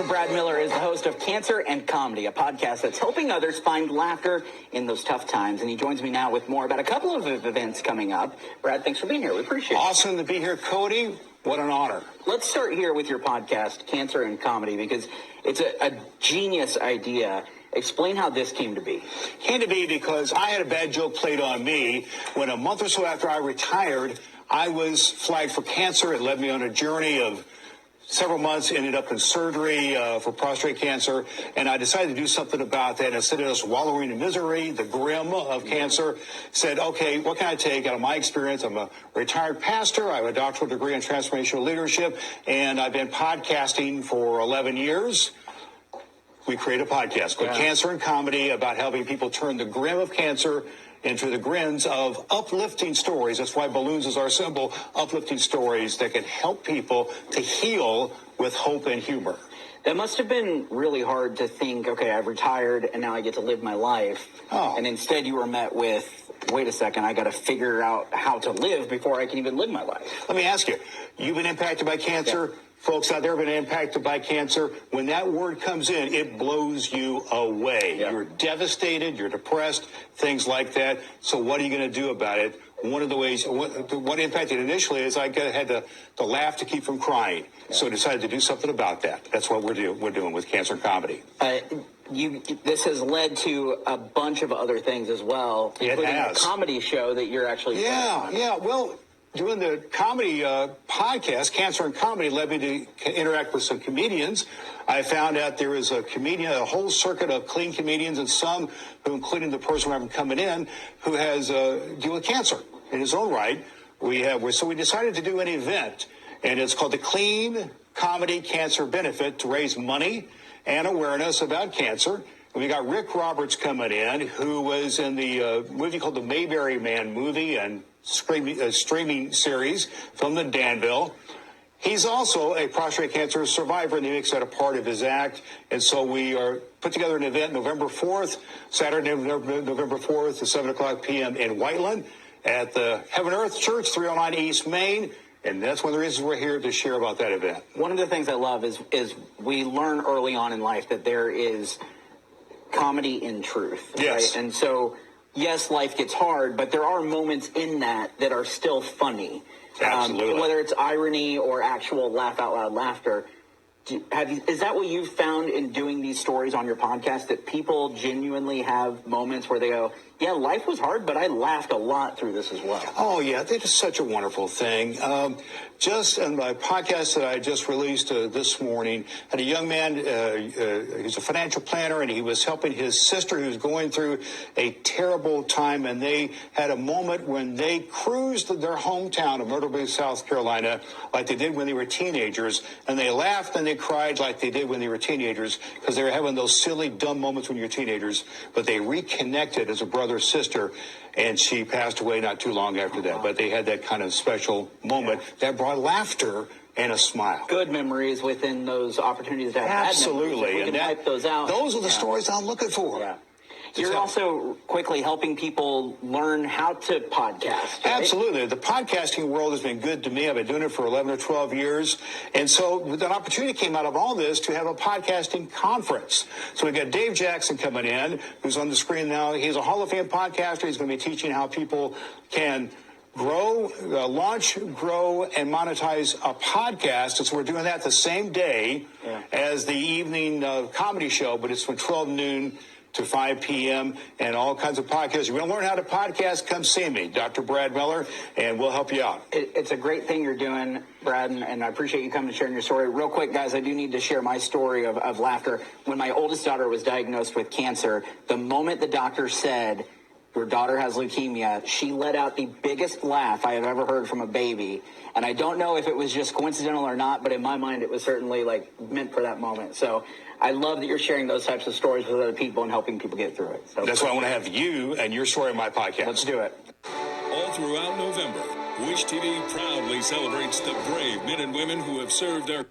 Brad Miller is the host of Cancer and Comedy, a podcast that's helping others find laughter in those tough times. And he joins me now with more about a couple of events coming up. Brad, thanks for being here. We appreciate it. Awesome to be here, Cody. What an honor. Let's start here with your podcast, Cancer and Comedy, because it's a genius idea. Explain how this came to be. Came to be because I had a bad joke played on me when a month or so after I retired, I was flagged for cancer. It led me on a journey of several months, ended up in surgery for prostate cancer, and I decided to do something about that. Instead of just wallowing in misery, the grim of cancer, said, okay, what can I take out of my experience? I'm a retired pastor. I have a doctoral degree in transformational leadership, and I've been podcasting for 11 years. We created a podcast called Cancer and Comedy about helping people turn the grim of cancer into the grins of uplifting stories. That's why balloons is our symbol, uplifting stories that can help people to heal with hope and humor. That must have been really hard to think, okay, I've retired and now I get to live my life. Oh. And instead you were met with, wait a second, I got to figure out how to live before I can even live my life. Let me ask you, you've been impacted by cancer? Yeah. Folks out there have been impacted by cancer. When that word comes in, it blows you away. Yeah. You're devastated, you're depressed, things like that. So what are you going to do about it? One of the ways, what impacted initially is I had to laugh to keep from crying. Yeah. So I decided to do something about that. That's what we're doing with Cancer and Comedy. This has led to a bunch of other things as well, including a comedy show that you're actually Well, doing the comedy podcast, Cancer and Comedy, led me to interact with some comedians. I found out there is a whole circuit of clean comedians, and some who, including the person I'm coming in, who has deal with cancer in his own right. So we decided to do an event, and it's called the Clean Comedy Cancer Benefit to raise money and awareness about cancer. And we got Rick Roberts coming in, who was in the movie called the Mayberry Man movie and streaming series from the Danville. He's also a prostate cancer survivor, and he makes that a part of his act. And so we are put together an event November 4th, Saturday, November 4th at 7 o'clock p.m. in Whiteland at the Heaven Earth Church, 309 East Main. And that's one of the reasons we're here to share about that event. One of the things I love is we learn early on in life that there is comedy in truth. Yes. Right? And so, yes, life gets hard, but there are moments in that are still funny. Absolutely. Whether it's irony or actual laugh out loud laughter. Is that what you've found in doing these stories on your podcast, that people genuinely have moments where they go, yeah, life was hard, but I laughed a lot through this as well? Oh, yeah, that is such a wonderful thing. Just in my podcast that I just released this morning, had a young man, he's a financial planner, and he was helping his sister who's going through a terrible time, and they had a moment when they cruised their hometown of Myrtle Beach, South Carolina, like they did when they were teenagers, and they laughed and they cried like they did when they were teenagers, because they were having those silly, dumb moments when you're teenagers, but they reconnected as a brother, sister, and she passed away not too long after that. But they had that kind of special moment that brought laughter and a smile. Good memories within those opportunities to have absolutely, and wipe those out. Those are the stories I'm looking for. Yeah. You're also quickly helping people learn how to podcast. Right? Absolutely. The podcasting world has been good to me. I've been doing it for 11 or 12 years. And so an opportunity came out of all this to have a podcasting conference. So we've got Dave Jackson coming in, who's on the screen now. He's a Hall of Fame podcaster. He's going to be teaching how people can launch, grow, and monetize a podcast. And so we're doing that the same day as the evening comedy show, but it's from 12 noon to 5 p.m. and all kinds of podcasts. If you want to learn how to podcast, come see me, Dr. Brad Miller, and we'll help you out. It's a great thing you're doing, Brad, and I appreciate you coming and sharing your story. Real quick, guys, I do need to share my story of laughter. When my oldest daughter was diagnosed with cancer, the moment the doctor said, your daughter has leukemia, she let out the biggest laugh I have ever heard from a baby. And I don't know if it was just coincidental or not, but in my mind, it was certainly meant for that moment. So I love that you're sharing those types of stories with other people and helping people get through it. So that's why I want to have you and your story on my podcast. Let's do it. All throughout November, WISH TV proudly celebrates the brave men and women who have served our